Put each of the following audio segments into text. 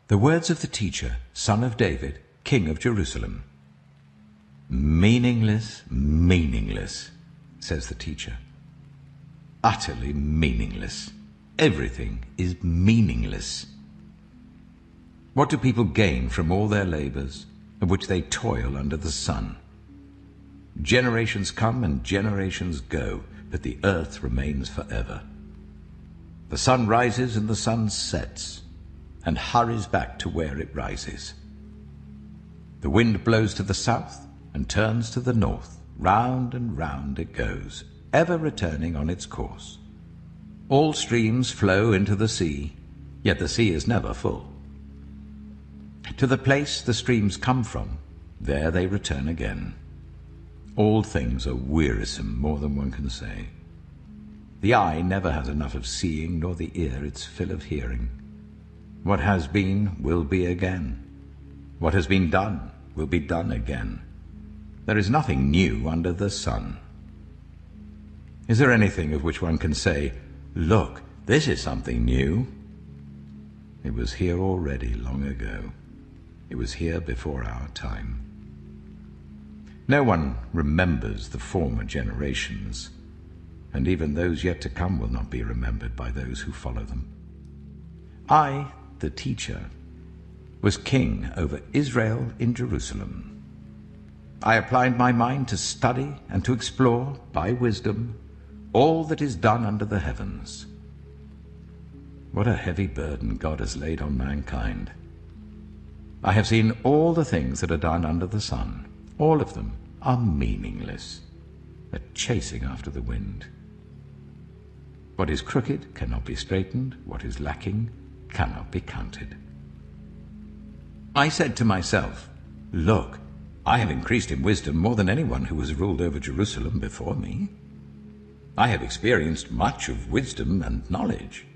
The words of the teacher, son of David, king of Jerusalem. Meaningless, meaningless, says the teacher. Utterly meaningless. Everything is meaningless. What do people gain from all their labors, of which they toil under the sun? Generations come and generations go, but the earth remains forever. The sun rises and the sun sets, and hurries back to where it rises. The wind blows to the south and turns to the north. Round and round it goes, ever returning on its course. All streams flow into the sea, yet the sea is never full. To the place the streams come from, there they return again. All things are wearisome, more than one can say. The eye never has enough of seeing, nor the ear its fill of hearing. What has been will be again. What has been done will be done again. There is nothing new under the sun. Is there anything of which one can say, "Look, this is something new"? It was here already long ago. It was here before our time. No one remembers the former generations, and even those yet to come will not be remembered by those who follow them. I, the teacher, was king over Israel in Jerusalem. I applied my mind to study and to explore, by wisdom, all that is done under the heavens. What a heavy burden God has laid on mankind. I have seen all the things that are done under the sun. All of them are meaningless, a chasing after the wind. What is crooked cannot be straightened. What is lacking cannot be counted. I said to myself, "Look, I have increased in wisdom more than anyone who has ruled over Jerusalem before me. I have experienced much of wisdom and knowledge."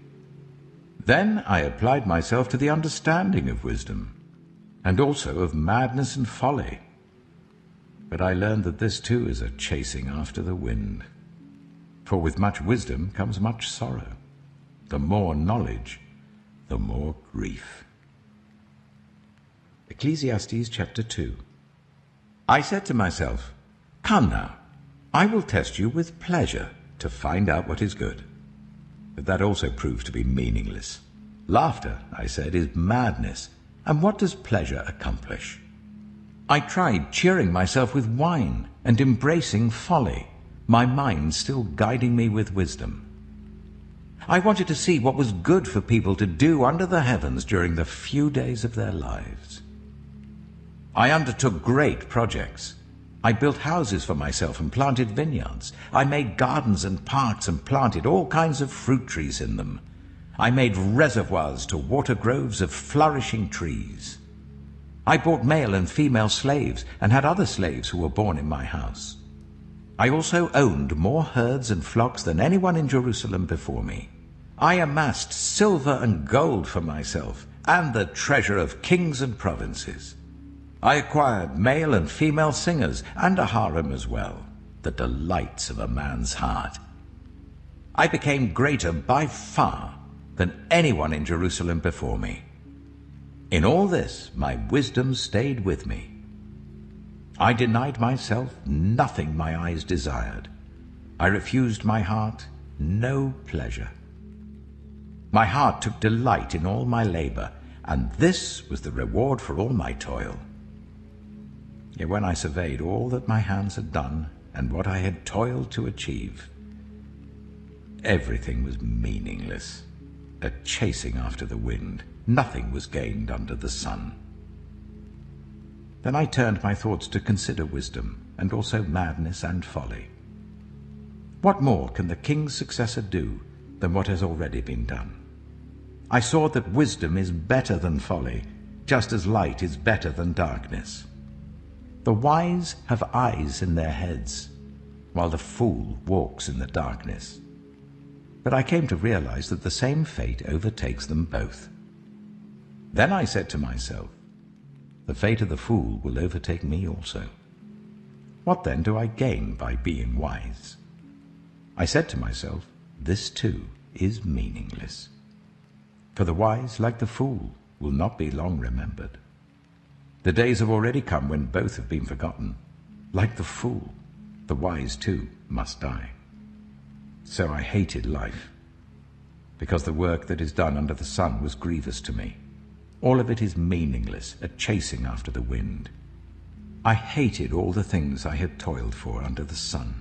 Then I applied myself to the understanding of wisdom, and also of madness and folly. But I learned that this too is a chasing after the wind. For with much wisdom comes much sorrow. The more knowledge, the more grief. Ecclesiastes chapter 2. I said to myself, "Come now, I will test you with pleasure to find out what is good." But that also proved to be meaningless. Laughter, I said, is madness, and what does pleasure accomplish? I tried cheering myself with wine and embracing folly, my mind still guiding me with wisdom. I wanted to see what was good for people to do under the heavens during the few days of their lives. I undertook great projects. I built houses for myself and planted vineyards. I made gardens and parks and planted all kinds of fruit trees in them. I made reservoirs to water groves of flourishing trees. I bought male and female slaves and had other slaves who were born in my house. I also owned more herds and flocks than anyone in Jerusalem before me. I amassed silver and gold for myself and the treasure of kings and provinces. I acquired male and female singers and a harem as well, the delights of a man's heart. I became greater by far than anyone in Jerusalem before me. In all this, my wisdom stayed with me. I denied myself nothing my eyes desired. I refused my heart no pleasure. My heart took delight in all my labor, and this was the reward for all my toil. Yet when I surveyed all that my hands had done and what I had toiled to achieve, everything was meaningless, a chasing after the wind. Nothing was gained under the sun. Then I turned my thoughts to consider wisdom, and also madness and folly. What more can the king's successor do than what has already been done? I saw that wisdom is better than folly, just as light is better than darkness. The wise have eyes in their heads, while the fool walks in the darkness. But I came to realize that the same fate overtakes them both. Then I said to myself, the fate of the fool will overtake me also. What then do I gain by being wise? I said to myself, this too is meaningless. For the wise, like the fool, will not be long remembered. The days have already come when both have been forgotten. Like the fool, the wise too must die. So I hated life, because the work that is done under the sun was grievous to me. All of it is meaningless, a chasing after the wind. I hated all the things I had toiled for under the sun,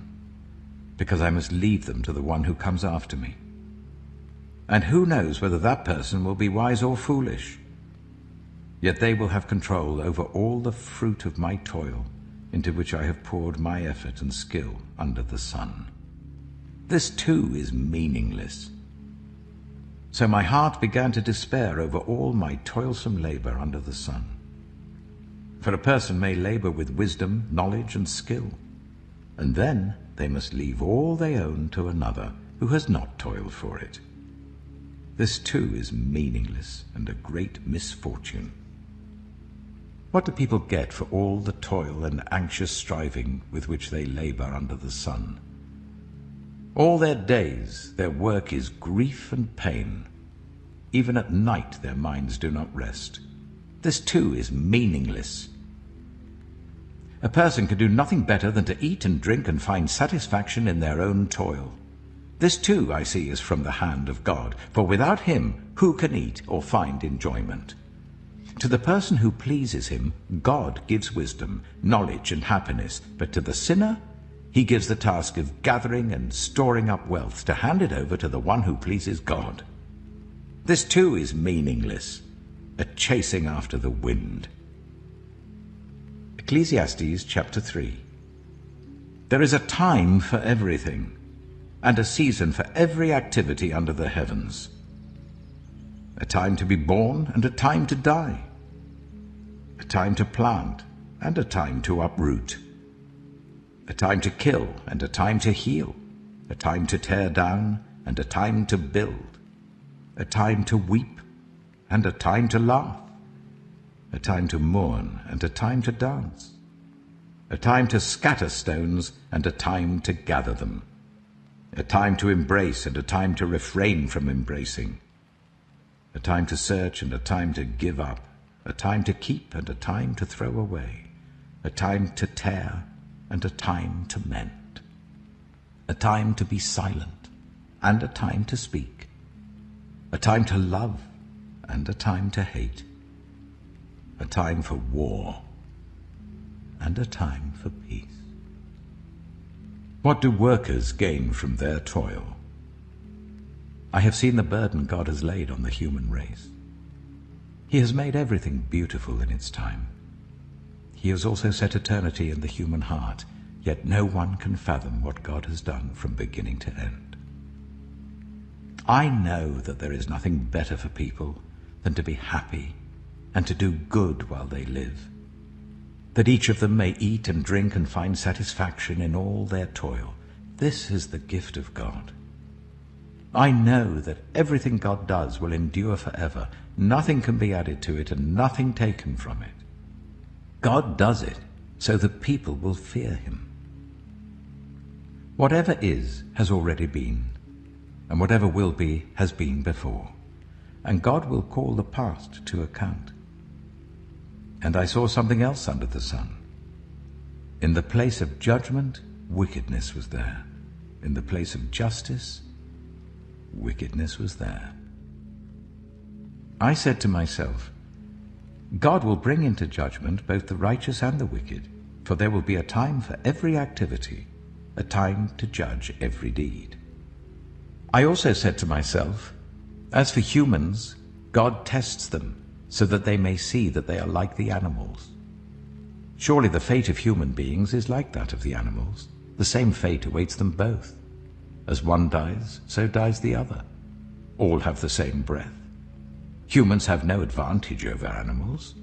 because I must leave them to the one who comes after me. And who knows whether that person will be wise or foolish? Yet they will have control over all the fruit of my toil, into which I have poured my effort and skill under the sun. This too is meaningless. So my heart began to despair over all my toilsome labor under the sun. For a person may labor with wisdom, knowledge, and skill, and then they must leave all they own to another who has not toiled for it. This too is meaningless and a great misfortune. What do people get for all the toil and anxious striving with which they labor under the sun? All their days their work is grief and pain. Even at night their minds do not rest. This too is meaningless. A person can do nothing better than to eat and drink and find satisfaction in their own toil. This too, I see, is from the hand of God, for without him who can eat or find enjoyment? To the person who pleases him, God gives wisdom, knowledge, and happiness, but to the sinner, he gives the task of gathering and storing up wealth to hand it over to the one who pleases God. This too is meaningless, a chasing after the wind. Ecclesiastes chapter 3. There is a time for everything, and a season for every activity under the heavens. A time to be born and a time to die. A time to plant and a time to uproot. A time to kill and a time to heal. A time to tear down and a time to build. A time to weep and a time to laugh. A time to mourn and a time to dance. A time to scatter stones and a time to gather them. A time to embrace and a time to refrain from embracing. A time to search and a time to give up. A time to keep and a time to throw away. A time to tear and a time to mend. A time to be silent and a time to speak. A time to love and a time to hate. A time for war and a time for peace. What do workers gain from their toil? I have seen the burden God has laid on the human race. He has made everything beautiful in its time. He has also set eternity in the human heart, yet no one can fathom what God has done from beginning to end. I know that there is nothing better for people than to be happy and to do good while they live, that each of them may eat and drink and find satisfaction in all their toil. This is the gift of God. I know that everything God does will endure forever. Nothing can be added to it and nothing taken from it. God does it so that people will fear him. Whatever is has already been, and whatever will be has been before, and God will call the past to account. And I saw something else under the sun. In the place of judgment, wickedness was there. In the place of justice, wickedness was there. I said to myself, God will bring into judgment both the righteous and the wicked, for there will be a time for every activity, a time to judge every deed. I also said to myself, as for humans, God tests them, so that they may see that they are like the animals. Surely the fate of human beings is like that of the animals. The same fate awaits them both. As one dies, so dies the other. All have the same breath. Humans have no advantage over animals.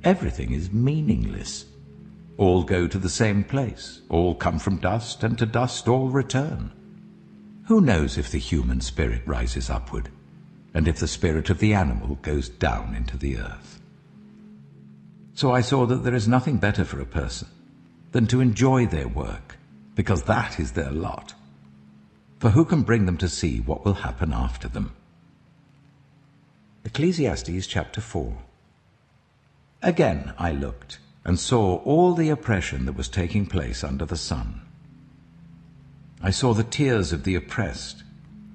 Everything is meaningless. All go to the same place. All come from dust, and to dust all return. Who knows if the human spirit rises upward, and if the spirit of the animal goes down into the earth? So I saw that there is nothing better for a person than to enjoy their work, because that is their lot. For who can bring them to see what will happen after them? Ecclesiastes chapter 4. Again I looked, and saw all the oppression that was taking place under the sun. I saw the tears of the oppressed,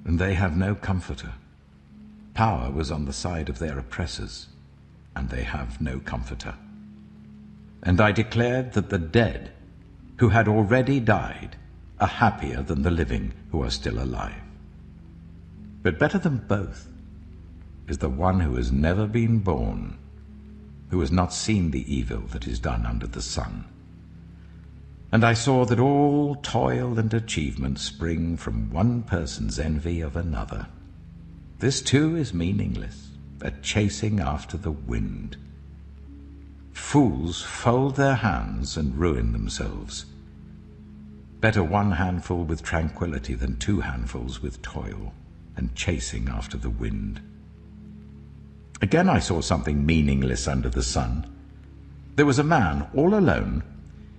and they have no comforter. Power was on the side of their oppressors, and they have no comforter. And I declared that the dead, who had already died, are happier than the living who are still alive. But better than both is the one who has never been born, who has not seen the evil that is done under the sun. And I saw that all toil and achievement spring from one person's envy of another. This too is meaningless, a chasing after the wind. Fools fold their hands and ruin themselves. Better one handful with tranquility than two handfuls with toil and chasing after the wind. Again I saw something meaningless under the sun. There was a man all alone.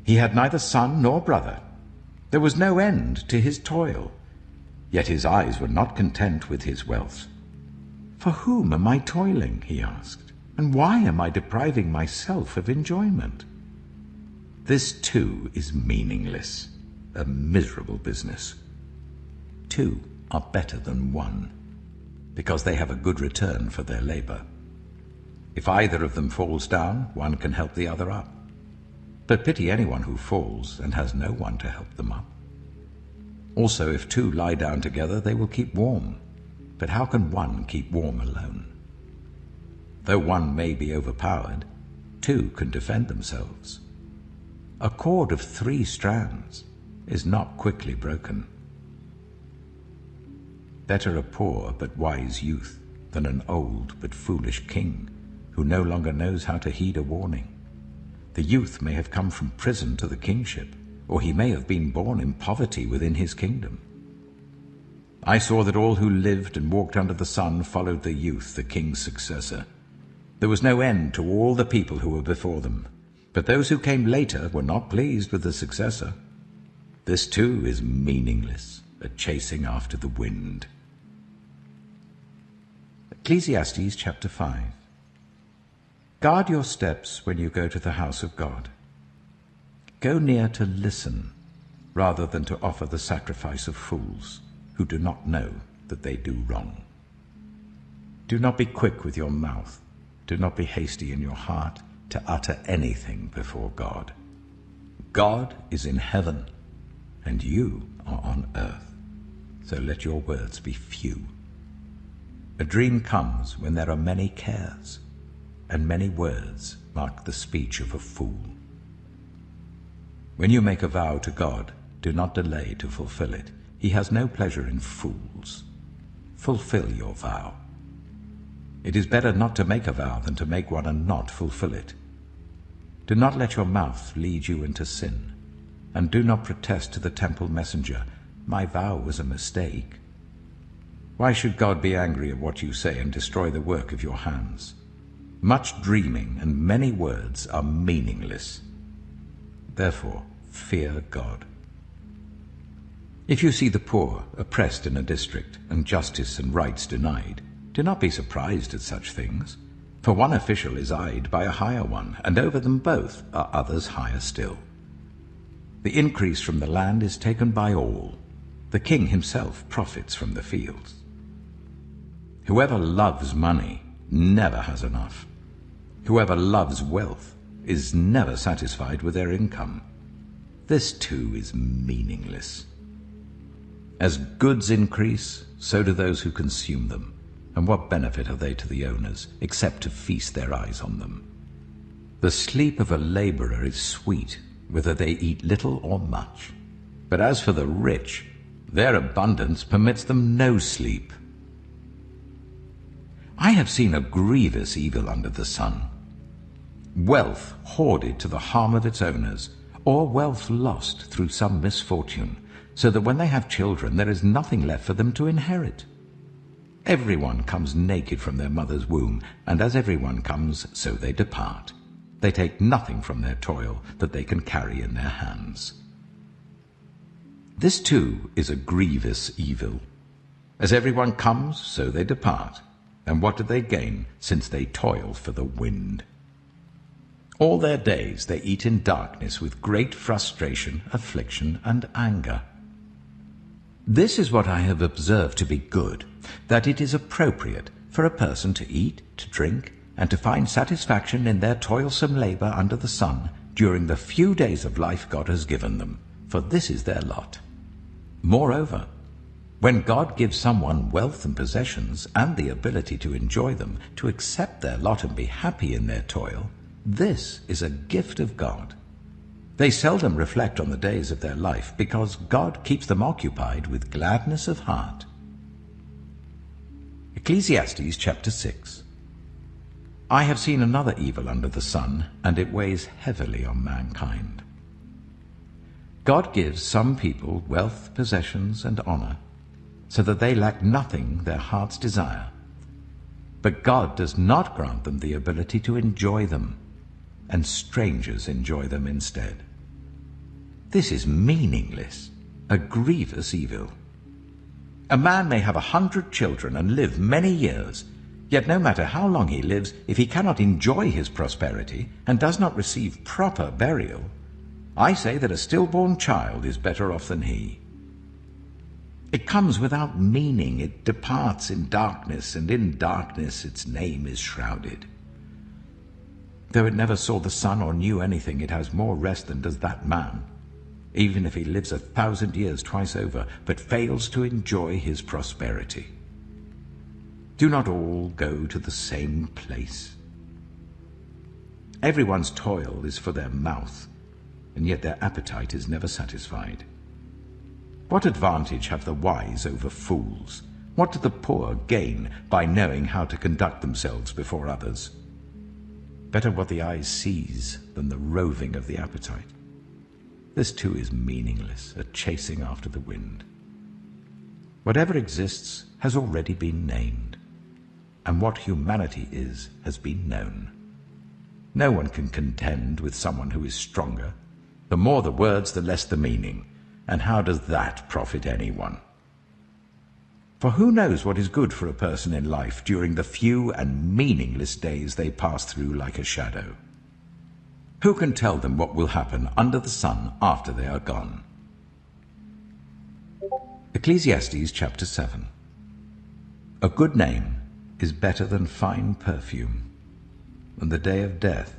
He had neither son nor brother. There was no end to his toil, yet his eyes were not content with his wealth. For whom am I toiling, he asked, and why am I depriving myself of enjoyment? This too is meaningless, a miserable business. Two are better than one, because they have a good return for their labor. If either of them falls down, one can help the other up. But pity anyone who falls and has no one to help them up. Also, if two lie down together, they will keep warm. But how can one keep warm alone? Though one may be overpowered, two can defend themselves. A cord of 3 strands is not quickly broken. Better a poor but wise youth than an old but foolish king who no longer knows how to heed a warning. The youth may have come from prison to the kingship, or he may have been born in poverty within his kingdom. I saw that all who lived and walked under the sun followed the youth, the king's successor. There was no end to all the people who were before them, but those who came later were not pleased with the successor. This too is meaningless, a chasing after the wind. Ecclesiastes chapter 5. Guard your steps when you go to the house of God. Go near to listen, rather than to offer the sacrifice of fools, who do not know that they do wrong. Do not be quick with your mouth. Do not be hasty in your heart to utter anything before God. God is in heaven, and you are on earth, so let your words be few. A dream comes when there are many cares, and many words mark the speech of a fool. When you make a vow to God, do not delay to fulfill it. He has no pleasure in fools. Fulfill your vow. It is better not to make a vow than to make one and not fulfill it. Do not let your mouth lead you into sin, and do not protest to the temple messenger, "My vow was a mistake." Why should God be angry at what you say and destroy the work of your hands? Much dreaming and many words are meaningless. Therefore, fear God. If you see the poor oppressed in a district, and justice and rights denied, do not be surprised at such things, for one official is eyed by a higher one, and over them both are others higher still. The increase from the land is taken by all. The king himself profits from the fields. Whoever loves money never has enough. Whoever loves wealth is never satisfied with their income. This too is meaningless. As goods increase, so do those who consume them. And what benefit are they to the owners, except to feast their eyes on them? The sleep of a laborer is sweet, whether they eat little or much. But as for the rich, their abundance permits them no sleep. I have seen a grievous evil under the sun. Wealth hoarded to the harm of its owners, or wealth lost through some misfortune, so that when they have children there is nothing left for them to inherit. Everyone comes naked from their mother's womb, and as everyone comes, so they depart. They take nothing from their toil that they can carry in their hands. This too is a grievous evil. As everyone comes, so they depart. and what do they gain since they toil for the wind? All their days they eat in darkness with great frustration, affliction, and anger. This is what I have observed to be good, that it is appropriate for a person to eat, to drink, and to find satisfaction in their toilsome labor under the sun during the few days of life God has given them, for this is their lot. Moreover, when God gives someone wealth and possessions and the ability to enjoy them, to accept their lot and be happy in their toil, this is a gift of God. They seldom reflect on the days of their life because God keeps them occupied with gladness of heart. Ecclesiastes chapter 6. I have seen another evil under the sun, and it weighs heavily on mankind. God gives some people wealth, possessions, and honor, so that they lack nothing their hearts desire. But God does not grant them the ability to enjoy them, and strangers enjoy them instead. This is meaningless, a grievous evil. A man may have 100 children and live many years, yet no matter how long he lives, if he cannot enjoy his prosperity and does not receive proper burial, I say that a stillborn child is better off than he. It comes without meaning, it departs in darkness, and in darkness its name is shrouded. Though it never saw the sun or knew anything, it has more rest than does that man, even if he lives 1,000 years twice over, but fails to enjoy his prosperity. Do not all go to the same place? Everyone's toil is for their mouth, and yet their appetite is never satisfied. What advantage have the wise over fools? What do the poor gain by knowing how to conduct themselves before others? Better what the eye sees than the roving of the appetite. This too is meaningless, a chasing after the wind. Whatever exists has already been named, and what humanity is has been known. No one can contend with someone who is stronger. The more the words, the less the meaning, and how does that profit anyone? For who knows what is good for a person in life during the few and meaningless days they pass through like a shadow? Who can tell them what will happen under the sun after they are gone? Ecclesiastes chapter 7. A good name is better than fine perfume, and the day of death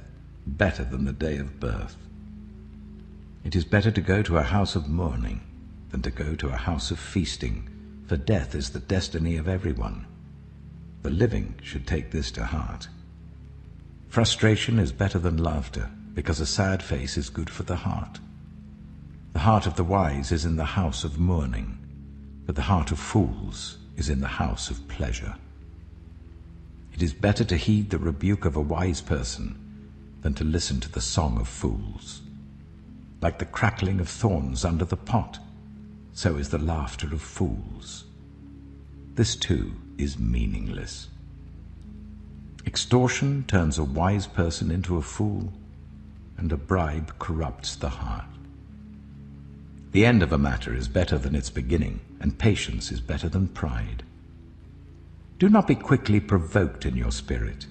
better than the day of birth. It is better to go to a house of mourning than to go to a house of feasting, for death is the destiny of everyone. The living should take this to heart. Frustration is better than laughter, because a sad face is good for the heart. The heart of the wise is in the house of mourning, but the heart of fools is in the house of pleasure. It is better to heed the rebuke of a wise person than to listen to the song of fools. Like the crackling of thorns under the pot, so is the laughter of fools. This too is meaningless. Extortion turns a wise person into a fool, and a bribe corrupts the heart. The end of a matter is better than its beginning, and patience is better than pride. Do not be quickly provoked in your spirit,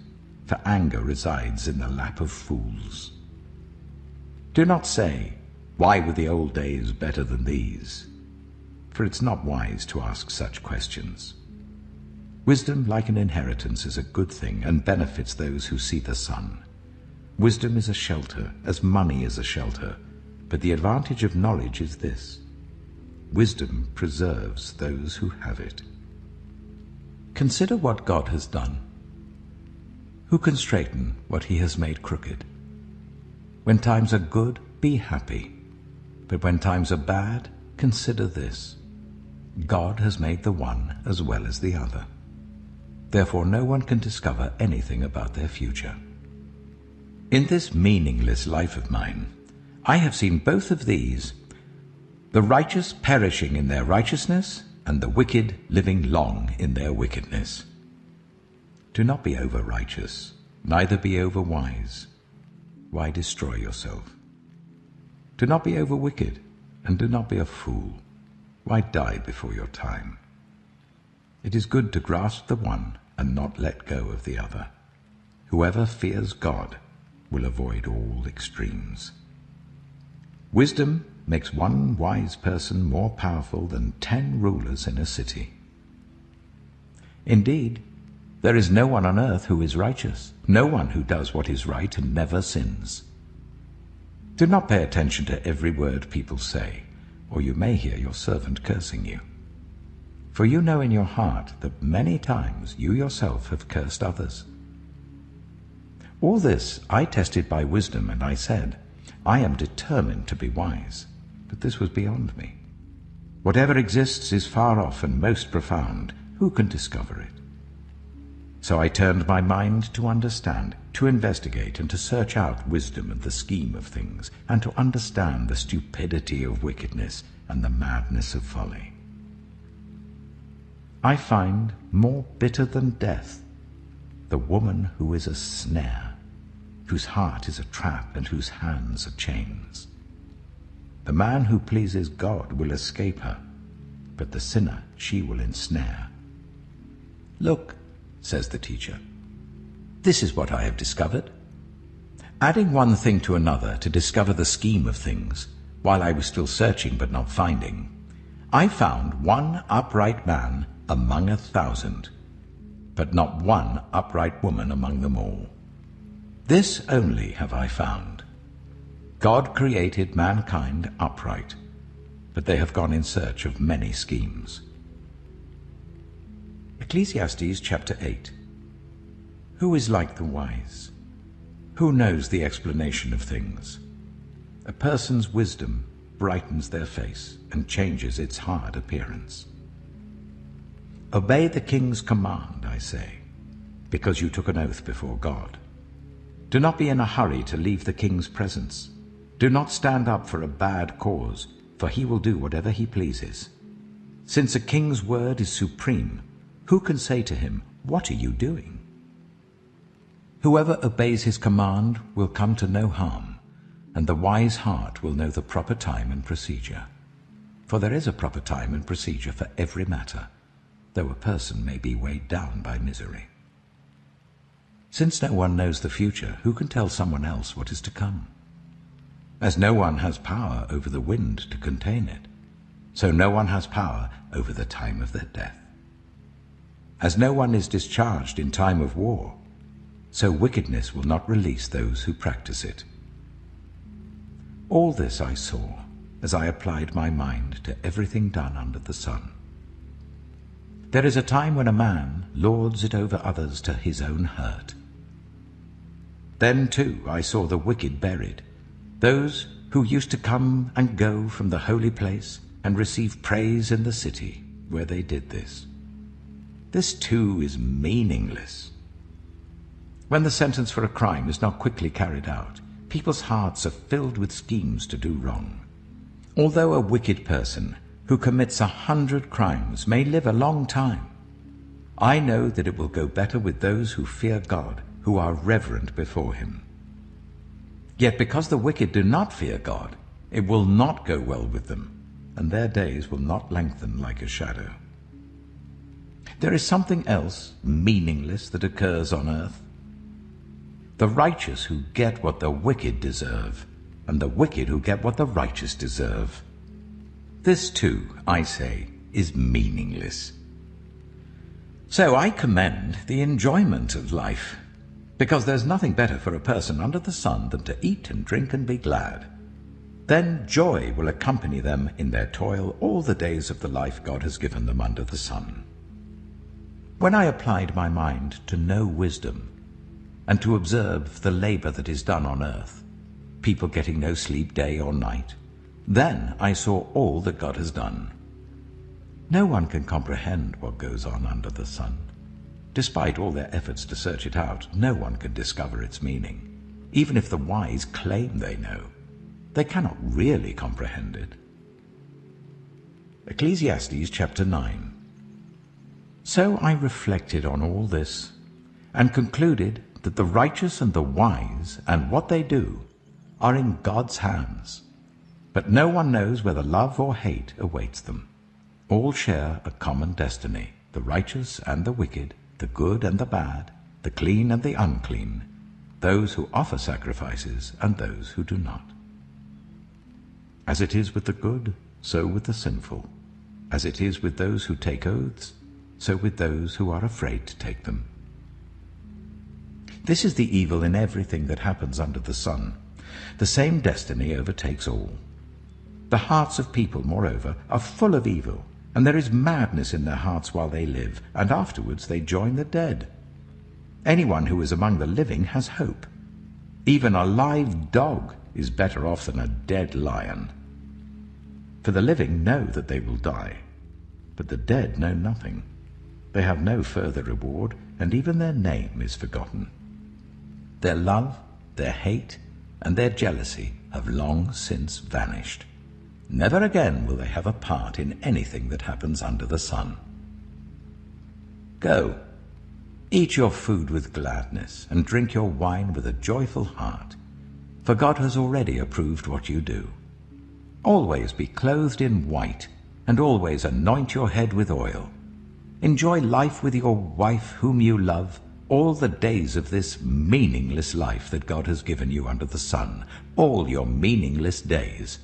for anger resides in the lap of fools. Do not say, "Why were the old days better than these?" For it's not wise to ask such questions. Wisdom, like an inheritance, is a good thing and benefits those who see the sun. Wisdom is a shelter, as money is a shelter, but the advantage of knowledge is this: wisdom preserves those who have it. Consider what God has done. Who can straighten what he has made crooked? When times are good, be happy, but when times are bad, consider this: God has made the one as well as the other. Therefore no one can discover anything about their future. In this meaningless life of mine, I have seen both of these, the righteous perishing in their righteousness, and the wicked living long in their wickedness. Do not be over-righteous, neither be over-wise. Why destroy yourself? Do not be over-wicked, and do not be a fool. Why die before your time? It is good to grasp the one and not let go of the other. Whoever fears God will avoid all extremes. Wisdom makes one wise person more powerful than 10 rulers in a city. Indeed, there is no one on earth who is righteous, no one who does what is right and never sins. Do not pay attention to every word people say, or you may hear your servant cursing you. For you know in your heart that many times you yourself have cursed others. All this I tested by wisdom, and I said, I am determined to be wise, but this was beyond me. Whatever exists is far off and most profound. Who can discover it? So I turned my mind to understand, to investigate, and to search out wisdom and the scheme of things, and to understand the stupidity of wickedness and the madness of folly. I find more bitter than death the woman who is a snare, whose heart is a trap and whose hands are chains. The man who pleases God will escape her, but the sinner she will ensnare. Look, says the teacher, this is what I have discovered. Adding one thing to another to discover the scheme of things, while I was still searching but not finding, I found one upright man among 1,000, but not one upright woman among them all. This only have I found. God created mankind upright, but they have gone in search of many schemes. Ecclesiastes chapter 8. Who is like the wise? Who knows the explanation of things? A person's wisdom brightens their face and changes its hard appearance. Obey the king's command, I say, because you took an oath before God. Do not be in a hurry to leave the king's presence. Do not stand up for a bad cause, for he will do whatever he pleases. Since a king's word is supreme, who can say to him, "What are you doing?" Whoever obeys his command will come to no harm, and the wise heart will know the proper time and procedure. For there is a proper time and procedure for every matter, though a person may be weighed down by misery. Since no one knows the future, who can tell someone else what is to come? As no one has power over the wind to contain it, so no one has power over the time of their death. As no one is discharged in time of war, so wickedness will not release those who practice it. All this I saw as I applied my mind to everything done under the sun. There is a time when a man lords it over others to his own hurt. Then, too, I saw the wicked buried, those who used to come and go from the holy place and receive praise in the city where they did this. This, too, is meaningless. When the sentence for a crime is not quickly carried out, people's hearts are filled with schemes to do wrong. Although a wicked person who commits 100 crimes may live a long time, I know that it will go better with those who fear God, who are reverent before him. Yet because the wicked do not fear God, it will not go well with them, and their days will not lengthen like a shadow. There is something else meaningless that occurs on earth. The righteous who get what the wicked deserve, and the wicked who get what the righteous deserve. This, too, I say, is meaningless. So I commend the enjoyment of life, because there's nothing better for a person under the sun than to eat and drink and be glad. Then joy will accompany them in their toil all the days of the life God has given them under the sun. When I applied my mind to know wisdom, and to observe the labor that is done on earth, people getting no sleep day or night, then I saw all that God has done. No one can comprehend what goes on under the sun. Despite all their efforts to search it out, no one can discover its meaning. Even if the wise claim they know, they cannot really comprehend it. Ecclesiastes chapter 9. So I reflected on all this, and concluded that the righteous and the wise and what they do are in God's hands. But no one knows whether love or hate awaits them. All share a common destiny, the righteous and the wicked, the good and the bad, the clean and the unclean, those who offer sacrifices and those who do not. As it is with the good, so with the sinful. As it is with those who take oaths, so with those who are afraid to take them. This is the evil in everything that happens under the sun. The same destiny overtakes all. The hearts of people, moreover, are full of evil, and there is madness in their hearts while they live, and afterwards they join the dead. Anyone who is among the living has hope. Even a live dog is better off than a dead lion. For the living know that they will die, but the dead know nothing. They have no further reward, and even their name is forgotten. Their love, their hate, and their jealousy have long since vanished. Never again will they have a part in anything that happens under the sun. Go, eat your food with gladness, and drink your wine with a joyful heart, for God has already approved what you do. Always be clothed in white, and always anoint your head with oil. Enjoy life with your wife whom you love, all the days of this meaningless life that God has given you under the sun, all your meaningless days.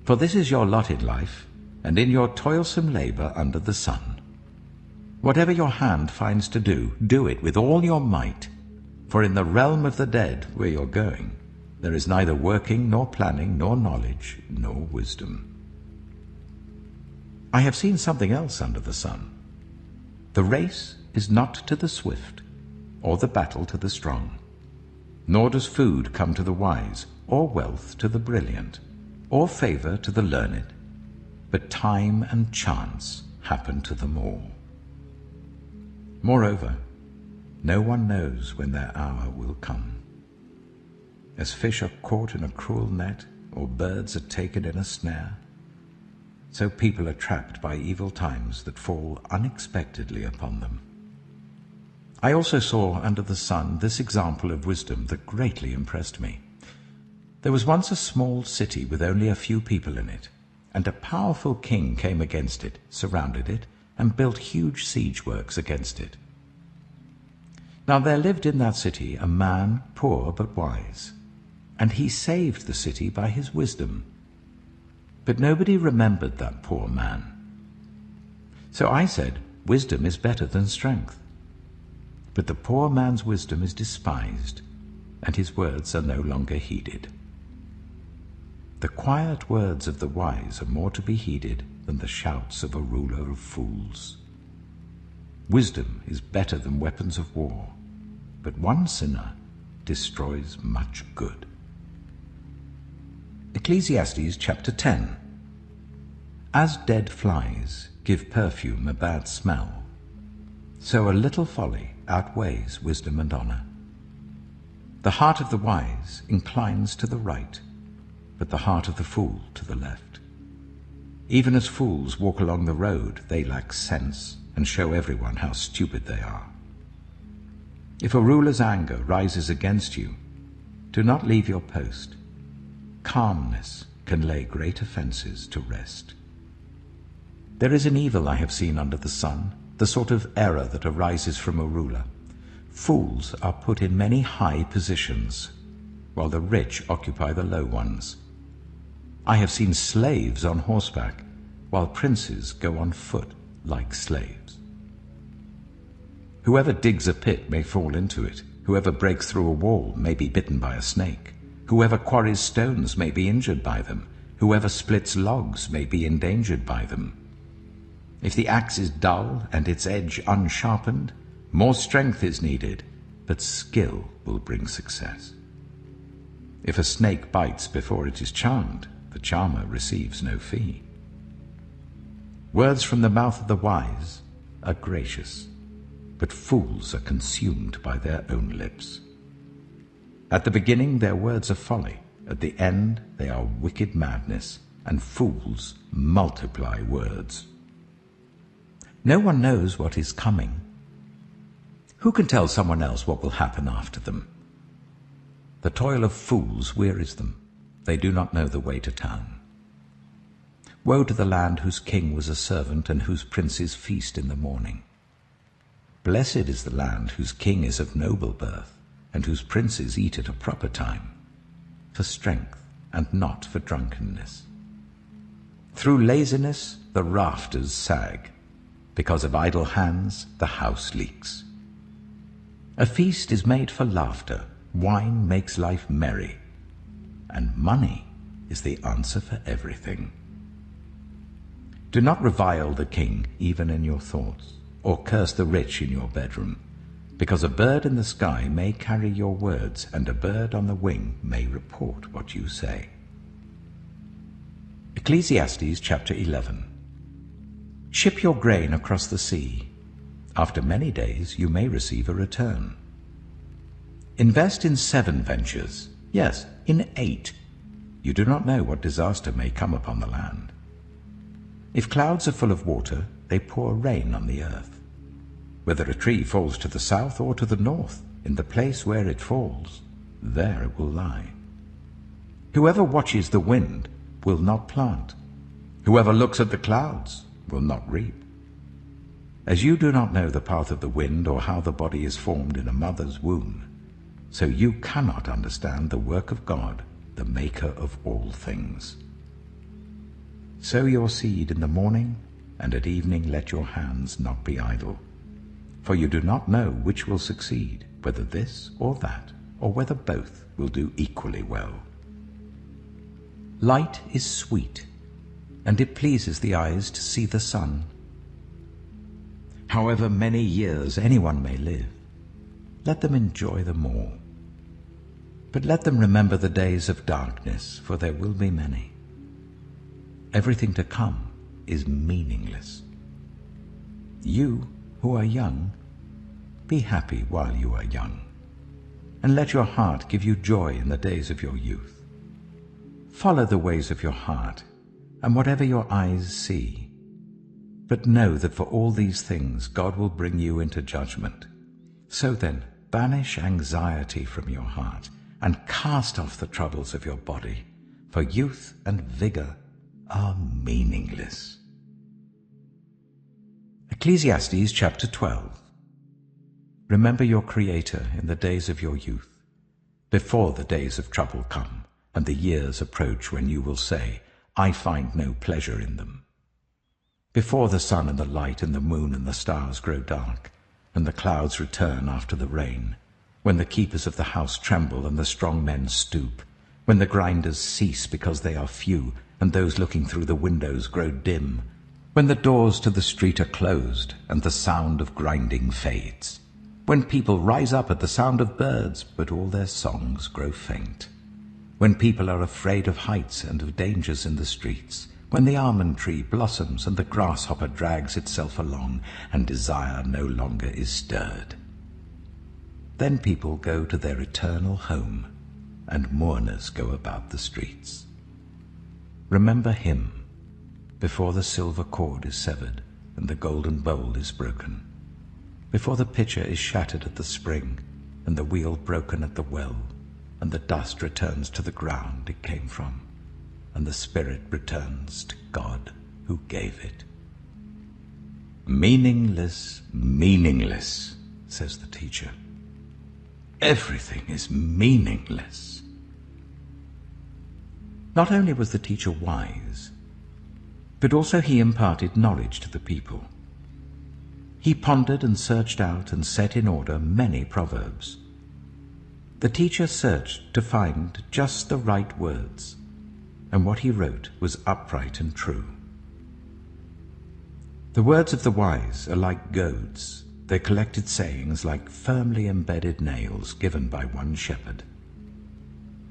For this is your lot in life, and in your toilsome labor under the sun. Whatever your hand finds to do, do it with all your might, for in the realm of the dead, where you're going, there is neither working, nor planning, nor knowledge, nor wisdom. I have seen something else under the sun. The race is not to the swift, or the battle to the strong, nor does food come to the wise, or wealth to the brilliant, or favor to the learned, but time and chance happen to them all. Moreover, no one knows when their hour will come. As fish are caught in a cruel net, or birds are taken in a snare, so people are trapped by evil times that fall unexpectedly upon them. I also saw under the sun this example of wisdom that greatly impressed me. There was once a small city with only a few people in it, and a powerful king came against it, surrounded it, and built huge siege works against it. Now there lived in that city a man, poor but wise, and he saved the city by his wisdom. But nobody remembered that poor man. So I said, wisdom is better than strength. But the poor man's wisdom is despised, and his words are no longer heeded. The quiet words of the wise are more to be heeded than the shouts of a ruler of fools. Wisdom is better than weapons of war, but one sinner destroys much good. Ecclesiastes chapter 10. As dead flies give perfume a bad smell, so a little folly outweighs wisdom and honor. The heart of the wise inclines to the right, but the heart of the fool to the left. Even as fools walk along the road, they lack sense and show everyone how stupid they are. If a ruler's anger rises against you, do not leave your post. Calmness can lay great offenses to rest. There is an evil I have seen under the sun, the sort of error that arises from a ruler. Fools are put in many high positions, while the rich occupy the low ones. I have seen slaves on horseback, while princes go on foot like slaves. Whoever digs a pit may fall into it. Whoever breaks through a wall may be bitten by a snake. Whoever quarries stones may be injured by them. Whoever splits logs may be endangered by them. If the axe is dull and its edge unsharpened, more strength is needed, but skill will bring success. If a snake bites before it is charmed, the charmer receives no fee. Words from the mouth of the wise are gracious, but fools are consumed by their own lips. At the beginning their words are folly, at the end they are wicked madness, and fools multiply words. No one knows what is coming. Who can tell someone else what will happen after them? The toil of fools wearies them. They do not know the way to town. Woe to the land whose king was a servant and whose princes feast in the morning. Blessed is the land whose king is of noble birth, and whose princes eat at a proper time, for strength and not for drunkenness. Through laziness the rafters sag, because of idle hands the house leaks. A feast is made for laughter, wine makes life merry, and money is the answer for everything. Do not revile the king even in your thoughts, or curse the rich in your bedroom, because a bird in the sky may carry your words, and a bird on the wing may report what you say. Ecclesiastes chapter 11. Ship your grain across the sea. After many days you may receive a return. Invest in 7 ventures, yes, in 8. You do not know what disaster may come upon the land. If clouds are full of water, they pour rain on the earth. Whether a tree falls to the south or to the north, in the place where it falls, there it will lie. Whoever watches the wind will not plant. Whoever looks at the clouds will not reap. As you do not know the path of the wind, or how the body is formed in a mother's womb, so you cannot understand the work of God, the maker of all things. Sow your seed in the morning, and at evening let your hands not be idle. For you do not know which will succeed, whether this or that, or whether both will do equally well. Light is sweet, and it pleases the eyes to see the sun. However many years anyone may live, let them enjoy them all. But let them remember the days of darkness, for there will be many. Everything to come is meaningless. You who are young, be happy while you are young, and let your heart give you joy in the days of your youth. Follow the ways of your heart, and whatever your eyes see. But know that for all these things God will bring you into judgment. So then, banish anxiety from your heart, and cast off the troubles of your body, for youth and vigor are meaningless. Ecclesiastes chapter 12. Remember your Creator in the days of your youth, before the days of trouble come, and the years approach when you will say, I find no pleasure in them. Before the sun and the light and the moon and the stars grow dark, and the clouds return after the rain, when the keepers of the house tremble and the strong men stoop, when the grinders cease because they are few, and those looking through the windows grow dim, when the doors to the street are closed, and the sound of grinding fades, when people rise up at the sound of birds, but all their songs grow faint, when people are afraid of heights and of dangers in the streets, when the almond tree blossoms and the grasshopper drags itself along, and desire no longer is stirred. Then people go to their eternal home, and mourners go about the streets. Remember him before the silver cord is severed and the golden bowl is broken, before the pitcher is shattered at the spring and the wheel broken at the well, and the dust returns to the ground it came from, and the spirit returns to God who gave it. Meaningless, meaningless, says the teacher. Everything is meaningless. Not only was the teacher wise, but also he imparted knowledge to the people. He pondered and searched out and set in order many proverbs. The teacher searched to find just the right words, and what he wrote was upright and true. The words of the wise are like goads, their collected sayings like firmly embedded nails given by one shepherd.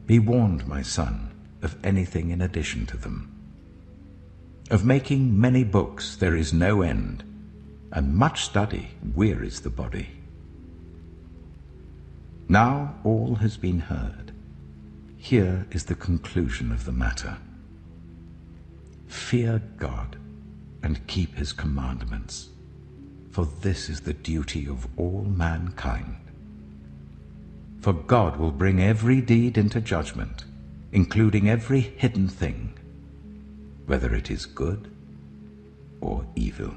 Be warned, my son, of anything in addition to them. Of making many books there is no end, and much study wearies the body. Now all has been heard. Here is the conclusion of the matter. Fear God and keep his commandments, for this is the duty of all mankind. For God will bring every deed into judgment, including every hidden thing, whether it is good or evil.